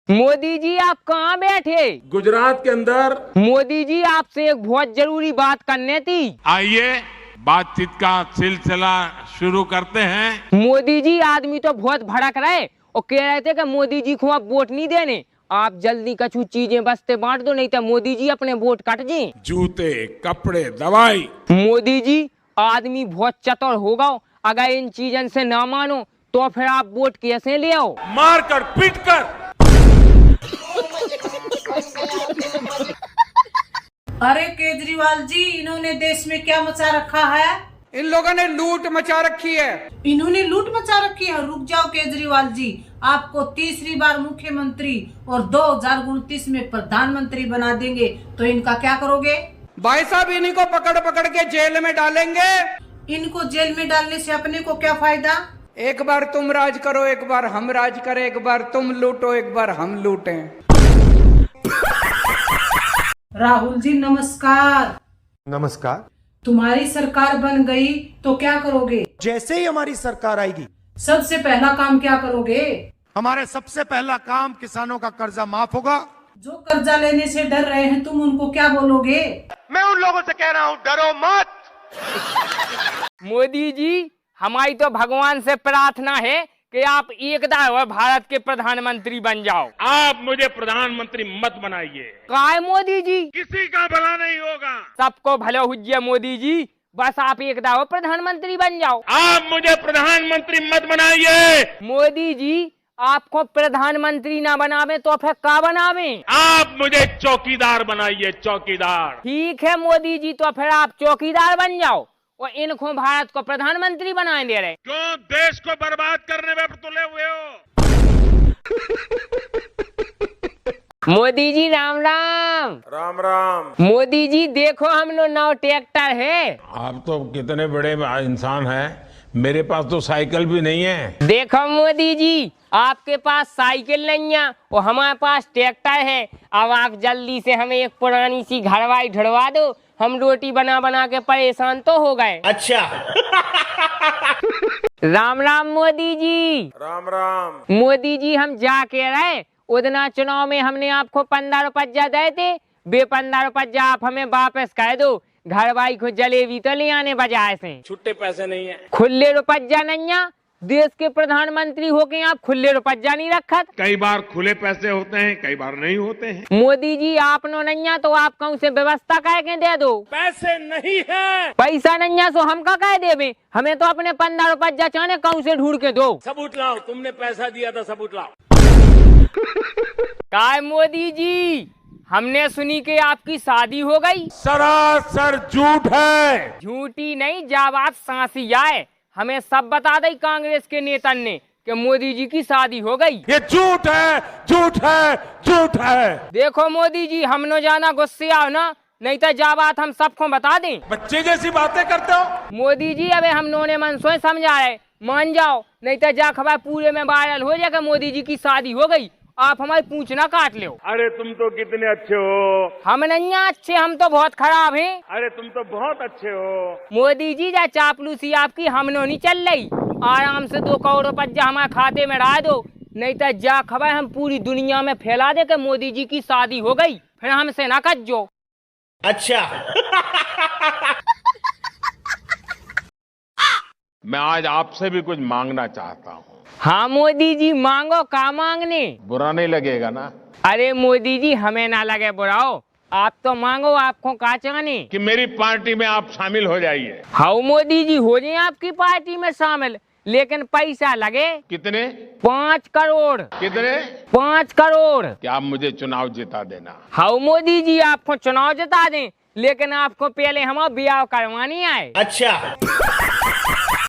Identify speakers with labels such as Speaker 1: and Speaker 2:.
Speaker 1: मोदी जी आप कहाँ बैठे?
Speaker 2: गुजरात के अंदर।
Speaker 1: मोदी जी आपसे एक बहुत जरूरी बात करनी थी।
Speaker 2: आइए बातचीत का सिलसिला शुरू करते हैं।
Speaker 1: मोदी जी आदमी तो बहुत भड़क रहे और कह रहे थे कि मोदी जी को आप वोट नहीं देने, आप जल्दी कछु चीजें बस्ते बांट दो, नहीं तो मोदी जी अपने वोट कट जाए।
Speaker 2: जूते, कपड़े, दवाई।
Speaker 1: मोदी जी आदमी बहुत चतुर होगा, अगर इन चीजों से ना मानो तो फिर आप वोट कैसे ले आओ?
Speaker 2: मार कर, पीट कर।
Speaker 3: अरे केजरीवाल जी, इन्होंने देश में क्या मचा रखा है?
Speaker 4: इन लोगों ने लूट मचा रखी है।
Speaker 3: इन्होंने लूट मचा रखी है। रुक जाओ केजरीवाल जी, आपको तीसरी बार मुख्यमंत्री और 2029 में प्रधानमंत्री बना देंगे तो इनका क्या करोगे?
Speaker 4: भाई साहब इन्हीं को पकड़ पकड़ के जेल में डालेंगे।
Speaker 3: इनको जेल में डालने से अपने को क्या फायदा?
Speaker 4: एक बार तुम राज करो, एक बार हम राज करें, एक बार तुम लूटो, एक बार हम लूटें।
Speaker 3: राहुल जी नमस्कार।
Speaker 5: नमस्कार।
Speaker 3: तुम्हारी सरकार बन गई तो क्या करोगे?
Speaker 5: जैसे ही हमारी सरकार आएगी
Speaker 3: सबसे पहला काम क्या करोगे?
Speaker 5: हमारे सबसे पहला काम किसानों का कर्जा माफ होगा।
Speaker 3: जो कर्जा लेने से डर रहे हैं तुम उनको क्या बोलोगे?
Speaker 5: मैं उन लोगों से कह रहा हूँ, डरो मत।
Speaker 1: मोदी जी हमारी तो भगवान से प्रार्थना है कि आप एकदा भारत के प्रधानमंत्री बन जाओ।
Speaker 2: आप मुझे प्रधानमंत्री मत बनाइए।
Speaker 1: काय मोदी जी?
Speaker 2: किसी का भला नहीं होगा।
Speaker 1: सबको भलो हुज्जे मोदी जी, बस आप एकदा प्रधानमंत्री बन जाओ।
Speaker 2: आप मुझे प्रधानमंत्री मत बनाइए।
Speaker 1: मोदी जी आपको प्रधानमंत्री ना बनावे तो फिर का बनावे?
Speaker 2: आप मुझे चौकीदार बनाइए, चौकीदार।
Speaker 1: ठीक है मोदी जी, तो फिर आप चौकीदार बन जाओ और इनको भारत को प्रधानमंत्री बनाए दे रहे।
Speaker 2: क्यों देश को बर्बाद करने में तुले हुए हो?
Speaker 1: मोदी जी राम राम।
Speaker 2: राम राम।
Speaker 1: मोदी जी देखो हम लोग नौ ट्रैक्टर है।
Speaker 2: आप तो कितने बड़े इंसान हैं, मेरे पास तो साइकिल भी नहीं है।
Speaker 1: देखो मोदी जी आपके पास साइकिल नहीं है और हमारे पास ट्रैक्टर है। अब आप जल्दी से हमें एक पुरानी सी घरवाई ढड़वा दो, हम रोटी बना बना के परेशान तो हो गए।
Speaker 5: अच्छा।
Speaker 1: राम राम मोदी जी।
Speaker 2: राम राम।
Speaker 1: मोदी जी हम जा के रहे उतना चुनाव में हमने आपको 15 रुपया दे थे, बे 15 रुपया आप हमें वापस कर दो। घर भाई को जलेबी तो ले आने बजाय से
Speaker 2: छुट्टे पैसे नहीं है।
Speaker 1: खुले रुपया नहीं है। देश के प्रधानमंत्री होके आप खुले रुपया नहीं रखत।
Speaker 2: कई बार खुले पैसे होते हैं, कई बार नहीं होते हैं।
Speaker 1: मोदी जी आपनो नहीं है तो आप कहूँ से व्यवस्था कह के दे दो।
Speaker 2: पैसे नहीं है।
Speaker 1: पैसा नहीं है तो हम का कह देवे, हमें तो अपने 15 रुपया चाहे कहूँ से ढूंढ के दो।
Speaker 2: सबूत लाओ, तुमने पैसा दिया था, सबूत लाओ।
Speaker 1: काय मोदी जी हमने सुनी कि आपकी शादी हो गई।
Speaker 2: सरासर झूठ है।
Speaker 1: झूठी नहीं, जब आप सांसी आए हमें सब बता दी कांग्रेस के नेता ने कि मोदी जी की शादी हो गई।
Speaker 2: ये झूठ है, झूठ है, झूठ है।
Speaker 1: देखो मोदी जी हम न जाना गुस्से आओ ना, नहीं तो जा बात हम सबको बता दें।
Speaker 2: बच्चे जैसी बातें करते हो।
Speaker 1: मोदी जी अबे हम ने मन सोच समझा रहे, मान जाओ, नहीं तो जा खबर पूरे में वायरल हो जाएगा मोदी जी की शादी हो गई, आप हमारी पूछना काट लो।
Speaker 2: अरे तुम तो कितने अच्छे हो।
Speaker 1: हम नहीं अच्छे, हम तो बहुत खराब हैं।
Speaker 2: अरे तुम तो बहुत अच्छे हो।
Speaker 1: मोदी जी जा चापलूसी आपकी हम नहीं चल रही, आराम से 2 करोड़ रुपया हमारे खाते में डाल दो, नहीं तो जा खबर हम पूरी दुनिया में फैला दे कि मोदी जी की शादी हो गई, फिर हमसे ना कज्जो।
Speaker 5: अच्छा।
Speaker 2: मैं आज आपसे भी कुछ मांगना चाहता हूँ।
Speaker 1: हाँ मोदी जी मांगो, का मांगने?
Speaker 2: बुरा नहीं लगेगा ना?
Speaker 1: अरे मोदी जी हमें ना लगे बुराओ, आप तो मांगो, आपको का चाहने?
Speaker 2: कि मेरी पार्टी में आप शामिल हो जाइए।
Speaker 1: हाँ मोदी जी हो जाए आपकी पार्टी में शामिल, लेकिन पैसा लगे।
Speaker 2: कितने?
Speaker 1: 5 करोड़।
Speaker 2: कितने?
Speaker 1: 5 करोड़।
Speaker 2: क्या आप मुझे चुनाव जिता देना?
Speaker 1: हाँ मोदी जी आपको चुनाव जिता दें, लेकिन आपको पहले हमारा ब्याह करवानी है।
Speaker 5: अच्छा।